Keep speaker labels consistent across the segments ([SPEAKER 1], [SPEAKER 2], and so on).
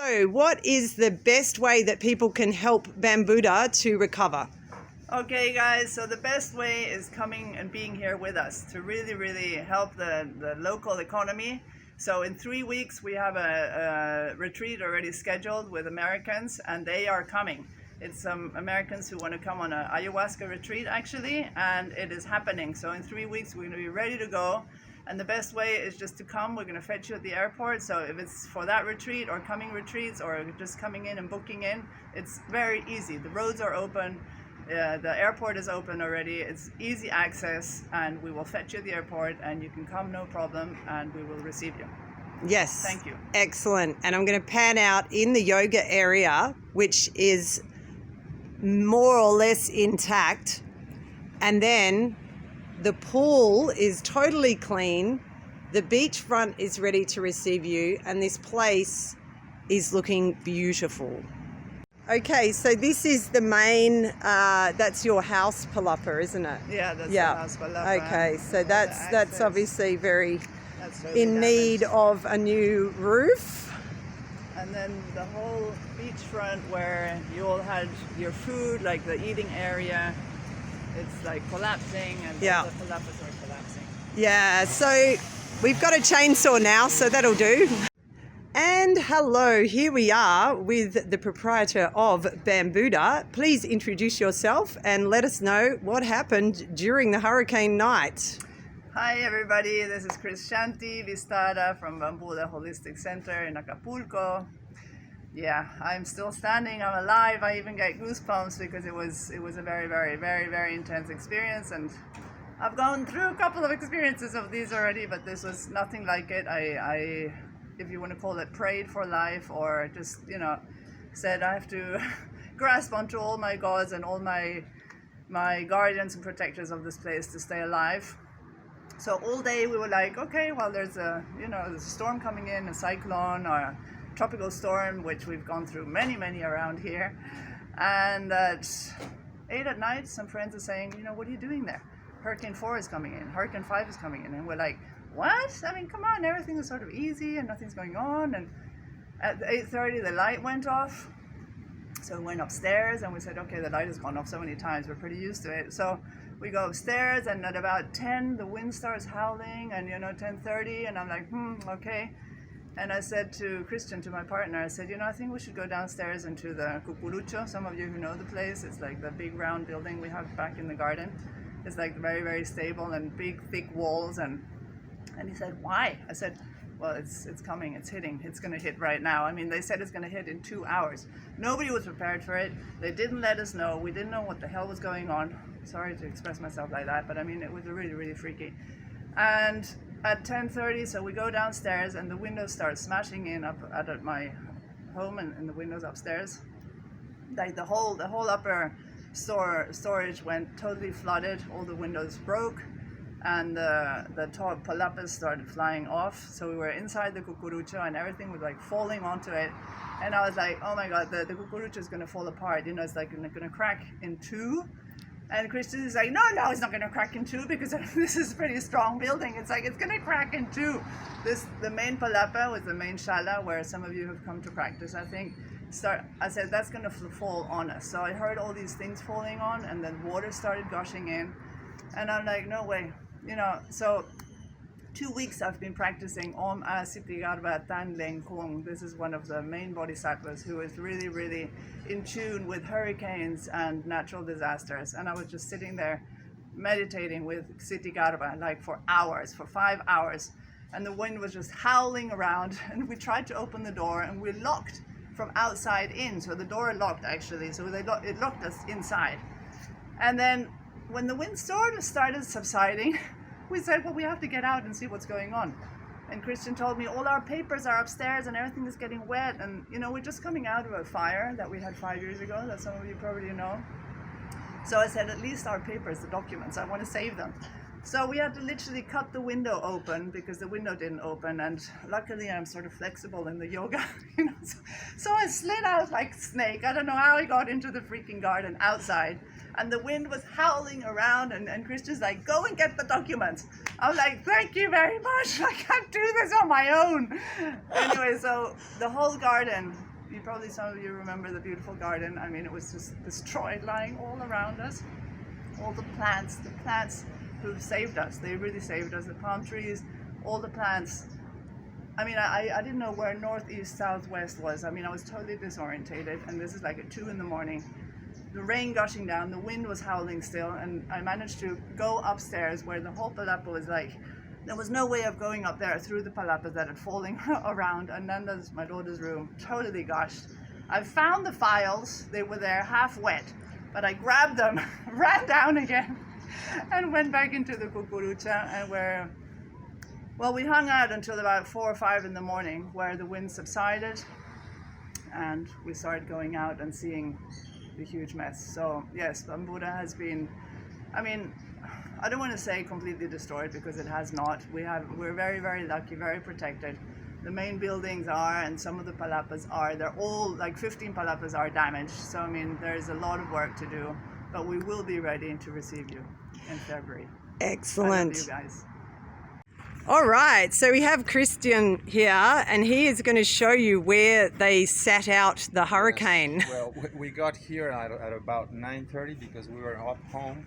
[SPEAKER 1] So what is the best way that people can help Bambuda to recover?
[SPEAKER 2] Okay guys, so the best way is coming and being here with us to really help the local economy. So in 3 weeks we have a retreat already scheduled with Americans, and they are coming. It's some Americans who want to come on an ayahuasca retreat actually, and it is happening. So in 3 weeks we're going to be ready to go, and the best way is just to come. We're going to fetch you at the airport. So if it's for that retreat or coming retreats or just coming in and booking in, it's very easy. The roads are open. The airport is open already. It's easy access, and we will fetch you at the airport and you can come no problem, and we will receive you.
[SPEAKER 1] Yes.
[SPEAKER 2] Thank you.
[SPEAKER 1] Excellent. And I'm going to pan out in the yoga area, which is more or less intact. And then the pool is totally clean. The beachfront is ready to receive you. And this place is looking beautiful. Okay, so this is the main, that's your house palapa, isn't it?
[SPEAKER 2] Yeah, that's the house palapa.
[SPEAKER 1] Okay, so that's obviously very
[SPEAKER 2] totally
[SPEAKER 1] in need of a new roof.
[SPEAKER 2] And then the whole beachfront where you all had your food, like the eating area, it's like collapsing, and the palapas are collapsing.
[SPEAKER 1] Yeah, so we've got a chainsaw now, so that'll do. And hello, here we are with the proprietor of Bambuda. Please introduce yourself and let us know what happened during the hurricane night.
[SPEAKER 2] Hi everybody, this is Shanti Vistada from Bambuddha Holistic Center in Acapulco. Yeah, I'm still standing, I'm alive. I even get goosebumps because it was a very intense experience, and I've gone through a couple of experiences of these already, but this was nothing like it. I if you want to call it, prayed for life, or just, said I have to grasp onto all my gods and all my guardians and protectors of this place to stay alive. So all day we were like, okay, well, there's a storm coming in, a cyclone or a tropical storm, which we've gone through many around here. And at 8 at night, some friends are saying, what are you doing there? Hurricane 4 is coming in, Hurricane 5 is coming in. And we're like, what? I mean, come on, everything is sort of easy and nothing's going on. And at 8:30 the light went off. So we went upstairs and we said, okay, the light has gone off so many times, we're pretty used to it. So we go upstairs, and at about 10 the wind starts howling, and 10:30, and I'm like, okay. And I said to Christian, to my partner, I said, I think we should go downstairs into the cucurucho. Some of you who know the place, it's like the big round building we have back in the garden. It's like very stable and big thick walls. And he said, why? I said, well, it's coming, it's hitting, it's going to hit right now. I mean, they said it's going to hit in 2 hours. Nobody was prepared for it. They didn't let us know. We didn't know what the hell was going on. Sorry to express myself like that, but I mean, it was really freaky. And at 10:30, so we go downstairs, and the windows start smashing in up at my home, and the windows upstairs. Like the whole upper storage went totally flooded. All the windows broke, and the top palapas started flying off. So we were inside the cucurucho, and everything was like falling onto it. And I was like, oh my god, the cucurucho is going to fall apart. It's like going to crack in two. And Christian is like, no, it's not going to crack in two, because this is a pretty strong building. It's like, it's going to crack in two. The main palapa was the main shala where some of you have come to practice, I think. I said, that's going to fall on us. So I heard all these things falling on, and then water started gushing in. And I'm like, no way. So 2 weeks I've been practicing Om A Siti Garba Tan Leng Kung. This is one of the main bodhisattvas who is really in tune with hurricanes and natural disasters. And I was just sitting there meditating with Siti Garba like for hours, for 5 hours. And the wind was just howling around, and we tried to open the door, and we locked from outside in. So the door locked actually, so it locked us inside. And then when the wind sort of started subsiding, we said, well, we have to get out and see what's going on. And Christian told me all our papers are upstairs and everything is getting wet. And, we're just coming out of a fire that we had 5 years ago that some of you probably know. So I said, at least our papers, the documents, I want to save them. So we had to literally cut the window open because the window didn't open. And luckily I'm sort of flexible in the yoga, So I slid out like a snake. I don't know how I got into the freaking garden outside. And the wind was howling around, and Christian's like, go and get the documents. I'm like, thank you very much. I can't do this on my own. Anyway, so the whole garden probably some of you remember the beautiful garden. I mean, it was just destroyed, lying all around us. All the plants who've saved us. They really saved us. The palm trees, all the plants. I mean, I didn't know where north, east, south, west was. I mean, I was totally disorientated, and this is like at 2 in the morning. The rain gushing down, the wind was howling still, and I managed to go upstairs where the whole palapa was like, there was no way of going up there through the palapas that had falling around, and Nanda's, my daughter's room, totally gushed. I found the files, they were there half wet, but I grabbed them, ran down again, and went back into the cucurucha, and we hung out until about 4 or 5 in the morning, where the wind subsided, and we started going out and seeing the huge mess. So yes, Bambuda has been, I mean, I don't want to say completely destroyed, because it has not. We're very, very lucky, very protected. The main buildings are, and some of the palapas are, they're all, like 15 palapas are damaged. So I mean, there's a lot of work to do, but we will be ready to receive you in February.
[SPEAKER 1] Excellent.
[SPEAKER 2] I love you guys.
[SPEAKER 1] All right, so we have Christian here, and he is going to show you where they sat out the hurricane.
[SPEAKER 3] Yes. Well, we got here at about 9:30 because we were up home,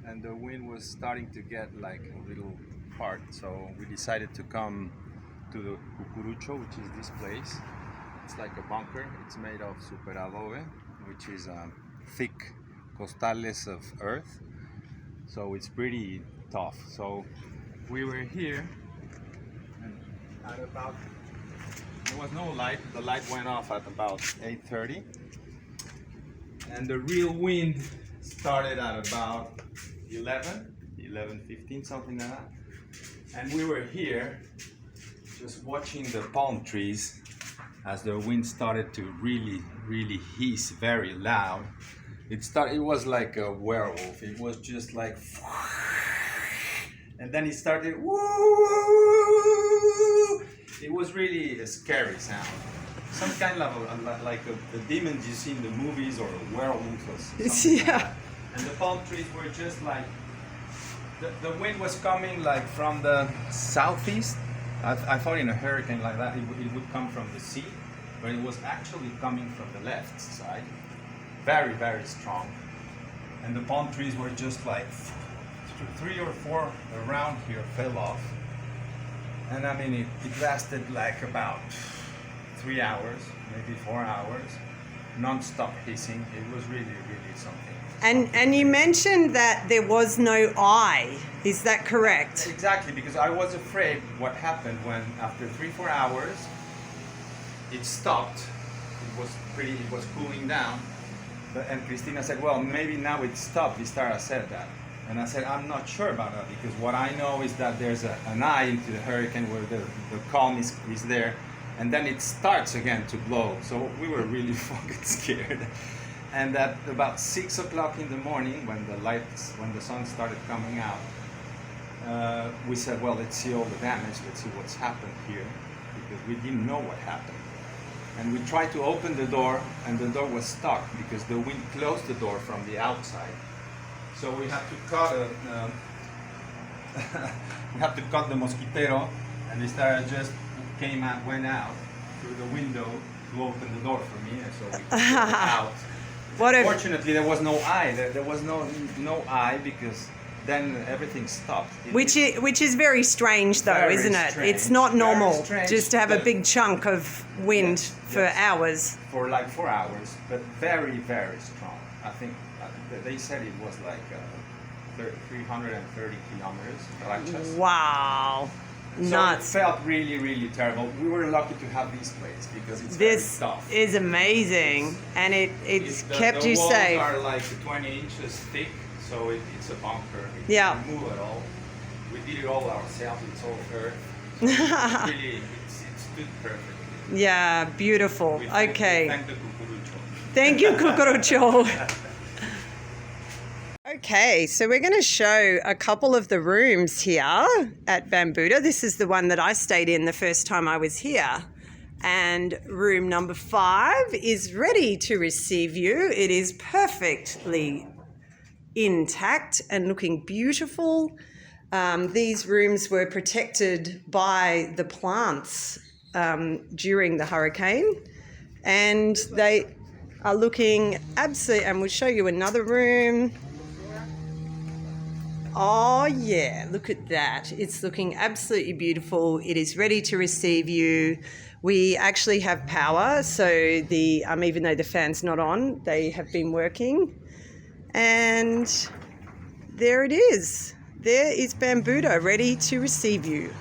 [SPEAKER 3] and the wind was starting to get like a little hard. So we decided to come to the Cucurucho, which is this place. It's like a bunker. It's made of super adobe, which is thick costales of earth. So it's pretty tough. So we were here, and at about, there was no light. The light went off at about 8:30, and the real wind started at about 11:15, something like that. And we were here just watching the palm trees as the wind started to really hiss very loud. It was like a werewolf. It was just like, and then it started, woo! It was really a scary sound. Some kind of like the demons you see in the movies, or werewolves or something like that. And the palm trees were just like, the wind was coming like from the southeast. I thought in a hurricane like that it would come from the sea, but it was actually coming from the left side. Very, very strong. And the palm trees were just like 3 or 4 around here fell off. And I mean, it lasted like about 3 hours, maybe 4 hours, non-stop hissing. It was really, really something.
[SPEAKER 1] And you mentioned that there was no eye. Is that correct?
[SPEAKER 3] Exactly, because I was afraid what happened when after 3-4 hours it stopped. It was cooling down. And Cristina said, well, maybe now it stopped. Vistara said that. And I said, I'm not sure about that, because what I know is that there's an eye into the hurricane where the calm is there, and then it starts again to blow. So we were really fucking scared. And at about 6 o'clock in the morning, when the sun started coming out, we said, well, let's see all the damage, let's see what's happened here, because we didn't know what happened. And we tried to open the door, and the door was stuck because the wind closed the door from the outside. So we had to cut the mosquitero, and the star just went out through the window to open the door for me, and so we could get out. Fortunately, there was no eye. There was no eye, because then everything stopped.
[SPEAKER 1] Which is very strange, though,
[SPEAKER 3] very
[SPEAKER 1] isn't it?
[SPEAKER 3] strange.
[SPEAKER 1] It's not normal
[SPEAKER 3] Strange,
[SPEAKER 1] just to have a big chunk of wind for hours.
[SPEAKER 3] For like 4 hours, but very, very strong. I think they said it was like 330 kilometers.
[SPEAKER 1] Wow.
[SPEAKER 3] So
[SPEAKER 1] Nuts.
[SPEAKER 3] it felt really, really terrible. We were lucky to have this place because it's very tough.
[SPEAKER 1] This is amazing, and it's kept you safe.
[SPEAKER 3] The walls are like 20 inches thick, so it's a bunker. It
[SPEAKER 1] Yeah.
[SPEAKER 3] can't move at all. We did it all ourselves. It's all earth. So it stood perfectly.
[SPEAKER 1] Yeah, beautiful. Okay.
[SPEAKER 3] Thank the cucurucho.
[SPEAKER 1] Thank you, Cucurucho. Okay, so we're going to show a couple of the rooms here at Bambuda. This is the one that I stayed in the first time I was here. And room number 5 is ready to receive you. It is perfectly intact and looking beautiful. These rooms were protected by the plants during the hurricane. and they are looking absolutely, and we'll show you another room. Oh yeah, look at that. It's looking absolutely beautiful. It is ready to receive you. We actually have power, so the even though the fan's not on, they have been working. And there it is. There is Bambuda ready to receive you.